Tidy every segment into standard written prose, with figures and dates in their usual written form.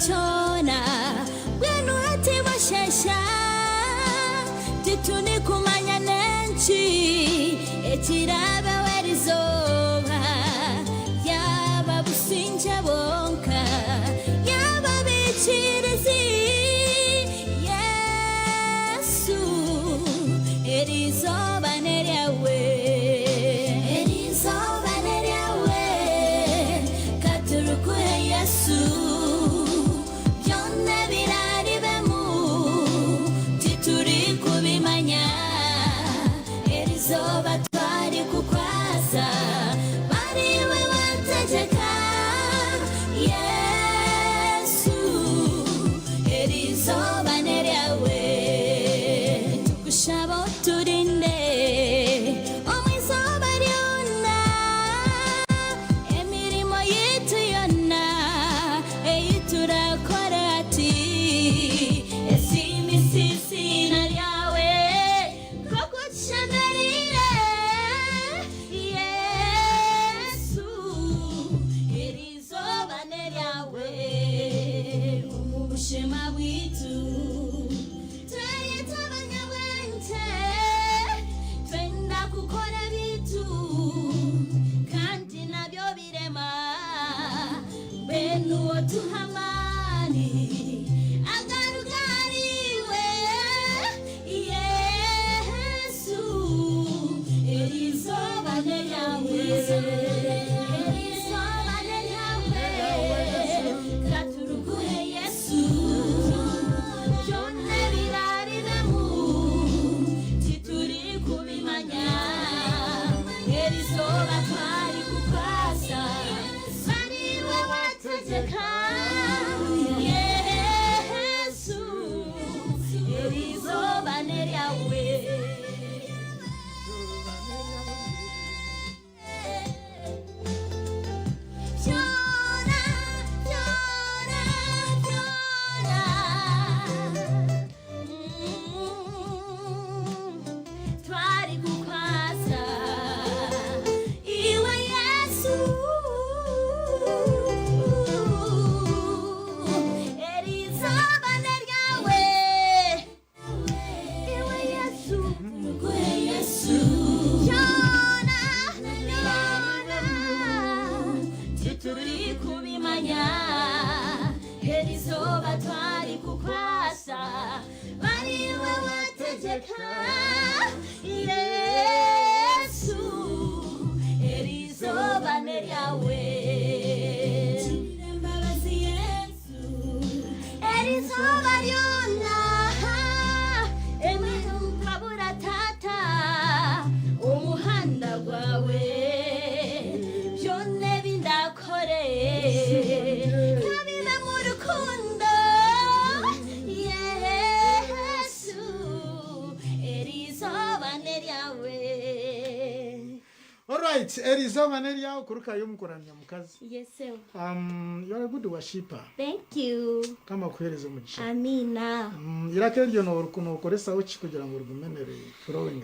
chona bwenu ati bashasha tituni kumanya nenchi ekiraba werizoba yaba businja bonka yaba bichirizi Yesu erizoba neryawe katurukuhe Yesu byonna birari bemu tituri kubimanya erizoba twari kukwasa bariwe wategeka Yesu erizoba neryawe tukushaba turinde omwizoba lyonna emirimo yitu yonna eyiturakora ati esimisisina lyawe kokutushemerire Yesu erizoba neryawe omubushema bwitu tweyita abanyabwenge twenda kukora bitu kandi nabyo birema benu otuhamani agarugariwe Yesu erizoba neryawe katurukuhe Yesu byonna birari bemu tituri kubimanya erizoba twari kukwasa bariwe wategeka Yesu erizoba neryawe Chora, chora, chora. Twari kukwasa iwe Yesu erizoba neryawe iwe Yesu tukuhe Yesu Chona, chona tituri kubimanya erizoba twari kukwasa bariwe wategeka Yesu erizoba neryawe mbabazi Yesu erizoba lyonna emukabura tata umuhanda gwawe byonna bindakore kabibe mu rukundo Yesu erizoba neryawe. All right, erizoba neryawe kuruka yumukuramya mukazi. Yes sir. You are a good worshiper. Thank you. Kama kuhereza umugisha. Amina. Irakeryo no rukuno ukoresa uki kugira ngo rugumenere flowing.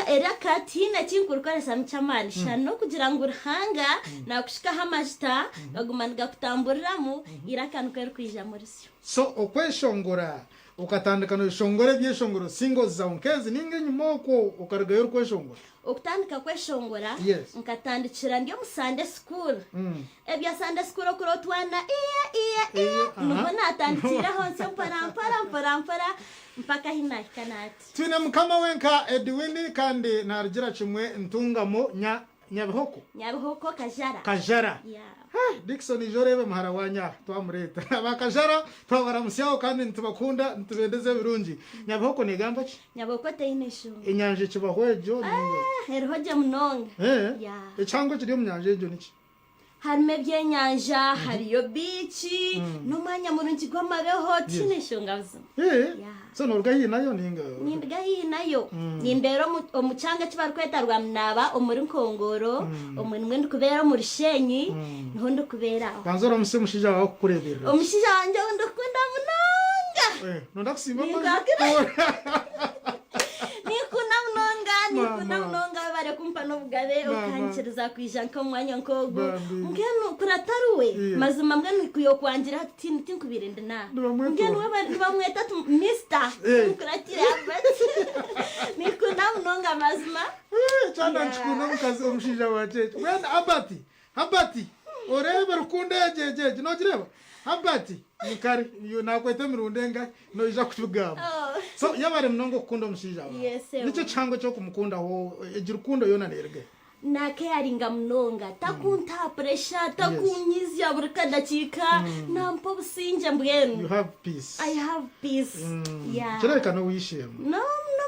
Ereka tina kinkurukoresa mchamani shano kugira ngo urhanga na kushika hamashita bagumaniga kutamburiramu irakanuka rukija muri syo. So okweshongora ukatandikana ishongore byeshongoro singo zawunkezi ninge nyumoko ukaragayo kweshongora. Okutandika kweshongora Yes. nkatandikira ndyo mu Sunday school. Ebya Sunday school okurotwana nuko natandikiraho nse mpara mpaka hinakanati. Twine Mukamawenka Edwinnie kandi nargira chimwe ntungamo Nyabihoko Kajara. Yeah. Dickson ijorebe muharawanya twamureta abakajara twabaramusyaho kandi ntubakunda ntubendeze birungi Nyabihoko negamba ki Nyabihoko teinesho inyanje kibahwejo herihoje munonga yeah ecyango kiri mu nyanje ejo niki harime byenyanja hariyo bichi n'umwanya murungi gw'amabeho tinesho ngazo so norgayi nayo ninga ningayi nayo nimbero omucanga kibarkweta rwa mnaba omuri nkongoro omwe ndikubera mu Rushenyi niho ndikubera banzora mushija wawe kurebera omushija wanje ndikunda munonga nondakusimba nikuna munonga bare kumpa no mugabe ukanchiriza kwijanka mwanya nkogo ngeno kurataruwe mazima mbwenu kuyokwangira tinkubirinde na ngeno bamweta Mr kuratira abati nikunda munonga mazima cyane nchikuna mukazi omushija wacheche wena abati orebe rukunde jeje nogireba abati nikari yo nakwete mirundenga no ija kutugamba so yabare mnongo kukunda omushija wawe nico chango cyo kumukunda ho egirukundo yona nerege nake aringa mnonga takunta pressure takunyizya burikadakika nampo businje mbwenu you have peace. I have peace. Yeah kireka no wishima no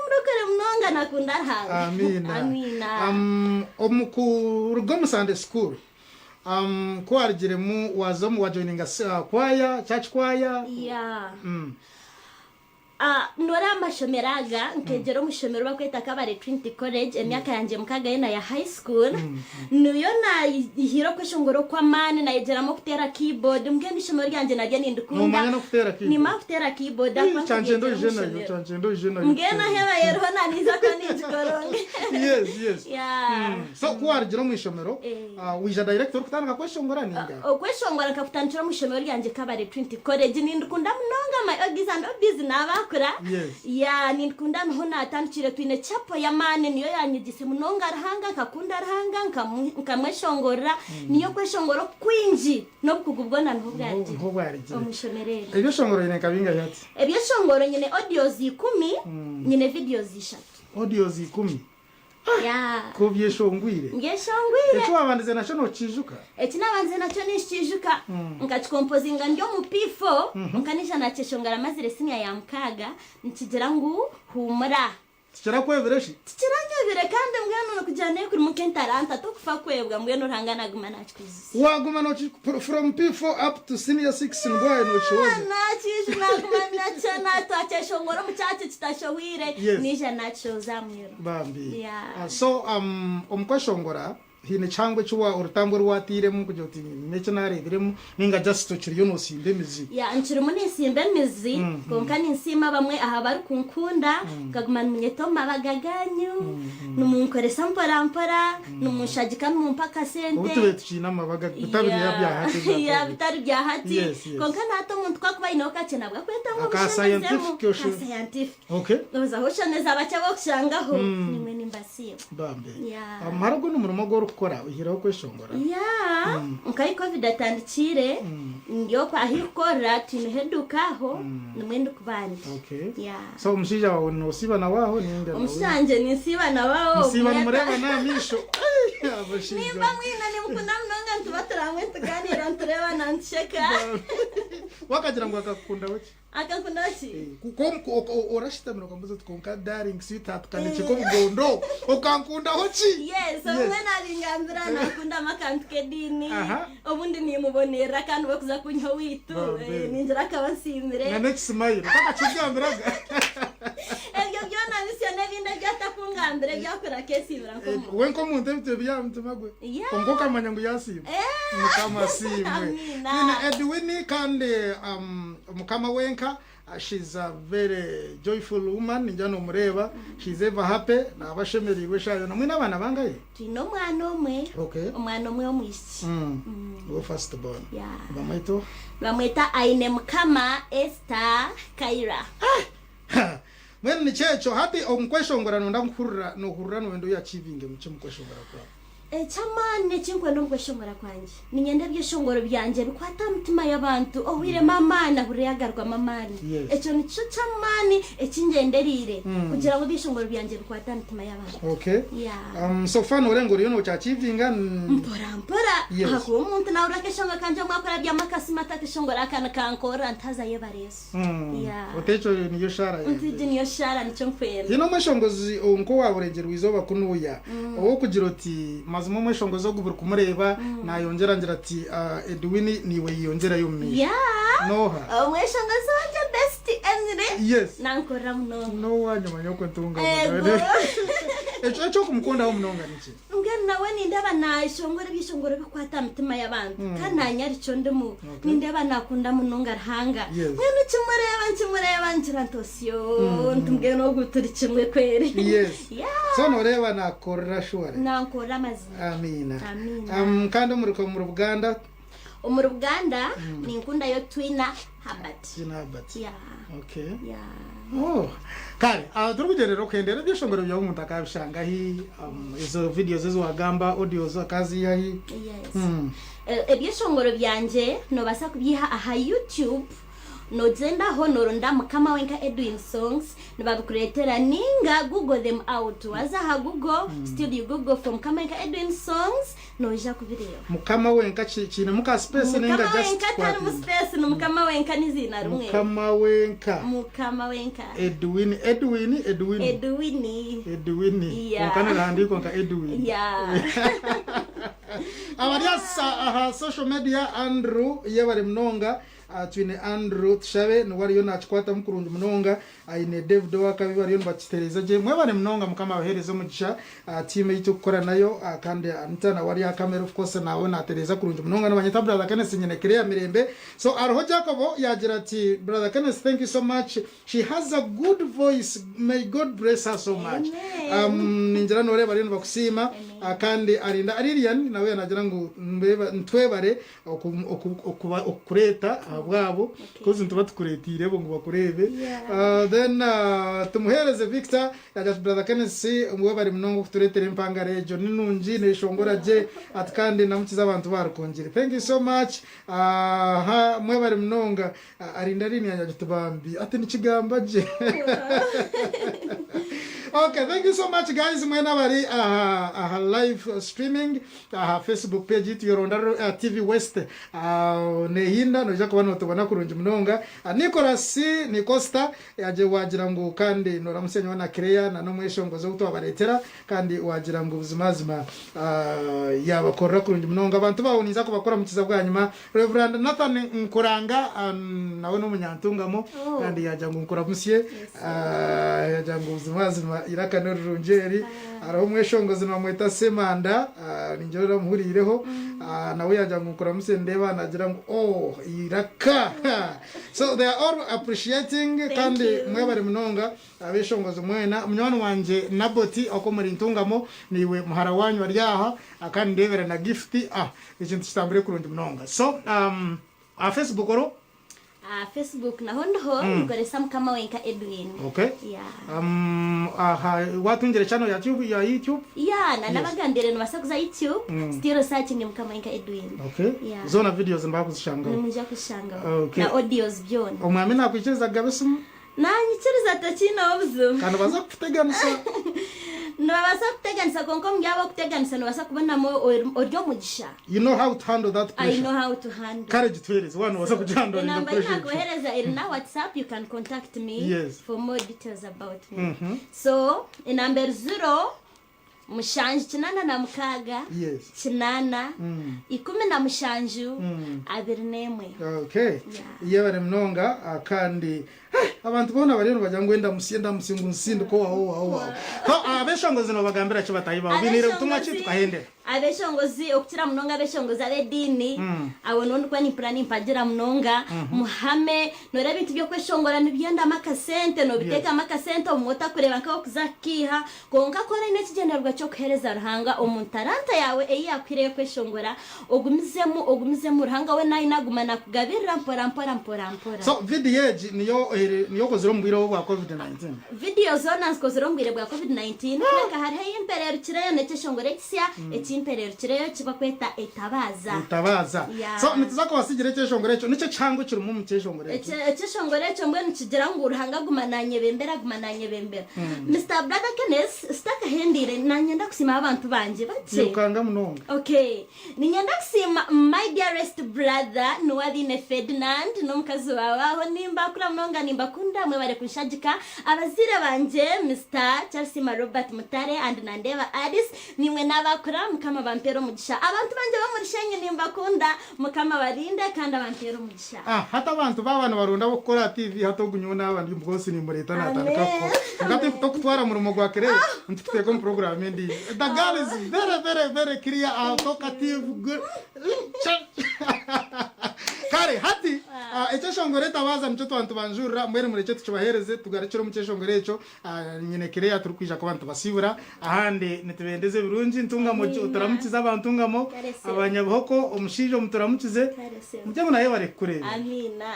murokere mnonga nakunda hanga amina omukurugo mu Sunday school kwarigiremu wazomu wajoininga choir church choir nora amashomeraga nkegera umushomero bakwita kabare Trinity College emyaka yanje mukaga na ya high school niyo na ihiro kweshongoro kwa mane na yegeramo kutera keyboard mbwende ishomero ryanje naryo nindukunda ni mafutera keyboard akwa chanje ndo jena ngena heba yerho naniza ko nijikoronge yes so kwarigiro mu ishomero wija director kutanga kweshongora ninga kweshongora kafutanira mu ishomero ryanje kabare Trinity College nindukunda munonga my ogis and obis naba ya nikunda hona atandikire twine chapo ya mane niyo yanyigise munonga arahanga nkakunda arahanga nkamweshongora niyo kweshongoro kwinji no kugubwona ntubwarije omushomerere ebyo shongoro nyine kabinga yati ebyo shongoro nyine audios 10 nyine videos 10 audios 10 ko byeshongwire ngeshongwire abandize nacho no chijuka nabanze nacho nishijuka ngachkompozinga ndyo mu P4 nkanisha na cheshongara mazire sinya ya mkaga nkigira ngo humura tikira kwebereshi tikiranyobire kandi mbwenu no kujane kuri mukentaranta to kufa kwebwa mbwenu rangana guma nachwizi waguma no from P4 up to senior 6 ngwaye no choza na chiju na guma nachana to acheshongoro muchache kitashowire nije nachoza mwero bambi so omkweshongora hine changwe chuwa urutambo rwatire mu kujoti necho nareberemu ninga just to chiriyo no simbe mizi nchiri muni simbe mizi konkani nsima bamwe aha bari kunkunda kagumana munyetoma bagaganyu numunkoresa mpora numushagika numpaka sente utube tuchina mabaga bitabiri yabyahati bitari byahati konkana hato muntu kwakuba inoka cyena bwa kweta mu scientific okay noza hoshoneza bacha bokushangaho nimwe nimbasiye bambe amarago numurimo go kora uhiraho kweshongora nkai covid atandikire ngiyo kwa hikora tinehedukaho nimwende kubandi so umushija wawe no siba na waho ninga umushanje ni siba na waho siba mureba na misho nimba mwina ni mukunda mnonga ntubaturangwe tuganira ntureba nantsheka wakagira ngo akakunda wiki akakunda wiki kuko orashita mino kambuzo tukonka darling sweetheart kaniche ko mugondo okankunda hochi umwana bingambira nakunda makantuke dini obundi nimubonera kandi bakuza kunyo witu ninjira kabasimire na next smile takachigambiraga ebyo byona bisene binda byatakungambre byakora kesi birankomo wenko muntu byo byamtumagwe kongo kamanya ngo yasiba Mukamasimwe nina Edwinnie kandi Mukamawenka she's a very joyful woman njano mureba she's ever happy na abashemeriwe shayo namwe nabana bangaye tino mwana omwe omwana omwe omwisi go first born bamwita aine Mukama Esther Kaira mwene ni checho hati omkweshongora ndamkurura no kurura no wendo ya achieving mchimkweshongora kwa chamane chinkwendo mkweshongora kwanje ninyende byeshongoro byanje bikwata mutima y'abantu ohwire mamana huriyagarwa mamani echo nico chamani echingenderire kugira ngo byeshongoro byanje bikwata mutima y'abantu so far urengo ryo no cha achieving mpora hako umuntu na urakeshonga kanje mwakora byamakasi matakeshongora akana kankora ntaza yebareso otecho niyo shara niyo shara nico mkwenda ino mashongozi onko waburengero wizoba kunuya owo kugira oti mazimo mweshongozo gubura kumureba na yongera ngira ati Edwinnie niwe yongera yumye noha mweshongozo wanje best enre nankora muno no wanyuma nyoko ntunga echo kumukunda ho munonga nichi nawe nindeba nashongora bishongora bikwata mutima y'abantu kananya rico ndemu nindeba nakunda munonga rahanga mwene kimureba ntirantosyo ntumbwe no guturi kimwe kweri yes so noreba nakorera shore nankora mazina amina kandi muri ko mu Ruganda ninkunda yo twina Habert yeah okay oh kare turugerero kwendera byishongoro bya umuntu akabishanga hi izo videos zo wagamba audios akazi yahi ebyishongoro byanje no basa kubyiha aha YouTube no zenda honoro Mukamawenka Edwin songs nibabikuretera ninga google them out waza ha google still you google from Mukamawenka Edwin songs no ja kubireba Mukamawenka china muka space ninga just kwa space no Mukamawenka nizina rumwe Mukamawenka Edwinnie kana landiko nka Edwin abariya social media Andrew yebare mnonga twine Andrew tushabe no wari yona chikwata mukurundu mnonga aine David wakabi bari yona batitereza je mwebane mnonga mukama baherezo mugisha team y'icyo gukora nayo kandi antana wari ya camera of course nawe natereza kurundu mnonga n'abanyita brother Kenneth nyene kireya mirembe so aroho Jacobo yagira ati brother Kenneth thank you so much, she has a good voice, may God bless her so much. Ninjira nore bari yona bakusima kandi arinda Aririan nawe yanagira ngo ntwebare okureta bwabo kozi ntuba tukuretire bo ngo bakurebe then tumuhereze Victor yaje brother Kenneth umwe bari mnongo kuturetera impanga rejo ninunji neshongora je atkandi namukiza abantu barukongire thank you so much mwe bari mnonga arinda rini yaje tubambi ati nikigamba je okay, thank you so much guys. Mwena bari live streaming Facebook page itu yoronda TV West nehinda noja kubana tubana kurunje mnonga Nicholas ni Costa yaje wagira ngo kandi noramusenye wana Creya na no mweshongozo guto abaretera kandi wagira ngo ubuzimazima yabakorera kurunje mnonga abantu bawuniza ko bakora mu kiza bwanyuma Reverend Nathan Nkuranga nawe no munyantungamo kandi yaje ngo nkora musiye yaje ngo ubuzimazima iraka no runjeri araho mweshongozo na mweta semanda ninjoro muhurireho nawe yaje ngukora musendeba nagira ngo iraka so they are all appreciating kandi mwebare mnonga abeshongozo mwena mnywana wanje Naboti okomuri ntungamo niwe muhara wanyu aryaha akandi ndebere na gift ikintu kitambire kurunde mnonga so Facebook oro Facebook na hondo ngoresa Mukamawenka Edwin okay watungere channel ya YouTube na nabagandire no basakuza YouTube still searching Mukamawenka Edwin okay zona videos mba kuzishanga mujya kushanga na audios byone umwami nakwikiriza gabesumu nanyikiriza takina obuzu kandi baza kuteganisa no basa kuteganisa konko mbyabo kuteganisa no basa kubona mo oryo mugisha you know how to handle that pressure. I know how to handle courage to it is one basa kujando in the pressure kuhereza na WhatsApp you can contact me for more details about me so in number 0 mushanju kinana na mukaga kinana 10 na mushanju 21 okay yebare mnonga kandi abantu bona bari bajya ngo enda musienda musingu nsindu ko wawo abeshongozi no bagambira cyo batayiba binire utumwa cyitwa hende abeshongozi okutira mnonga abeshongozi abedini abona ndikwa ni plan impagira mnonga muhame no rebintu byo kweshongora nibyenda makasente no biteka makasente umota kureba nkaho kuzakiha konka kora ine kigenerwa cyo kuhereza ruhanga umuntaranta yawe yakwiriye kweshongora ogumizemo ruhanga we nayi nagumana kugabirira mpora so video niyo kozero mbwiro bwa COVID-19 video zona kozero mbwire bwa COVID-19 kweka hari imperero kireyo nekeshongore kisya ekimperero kireyo kiba kweta Etabaaza so nituzako wasigire cyeshongore cyo nico cyango kiri mu cyeshongore ekeshongore cyo mbwe nikigira ngo uruhanga gumananye bembera Mr. Brother Kenneth staka hendire nanyenda kusima abantu banje bace ukanga mnonga okay ninyenda kusima my dearest brother Nwabine Ferdinand no mukazi wawe aho nimba kura mnonga ni nimbakunda mwe bare kunshagika abazira banje Mr. Charles Robert Mutare and Nandeva Addis nimwe nabakora mukama bampero mugisha abantu banje bo muri shenye nimbakunda mukama barinde kandi abampero mugisha hata abantu babana barunda gukora TV hato gunyuna abandi bwose ni muri leta natandika ko ngati kutwara mu rumo gwa kere ntitwego mu program ndi the girl is very clear talkative good kare hati echo shongore Etabaaza mchoto abantu banjura mwere muri cyo tubahereze tugarecero mu cyeshongore echo nyine kire turukwisha ko abantu basibura ahandi nitubendeze birungi ntungamo utaramukiza abantu ngamo abanyabuhoko omushijo mutaramukize mujye munaye bare kure amina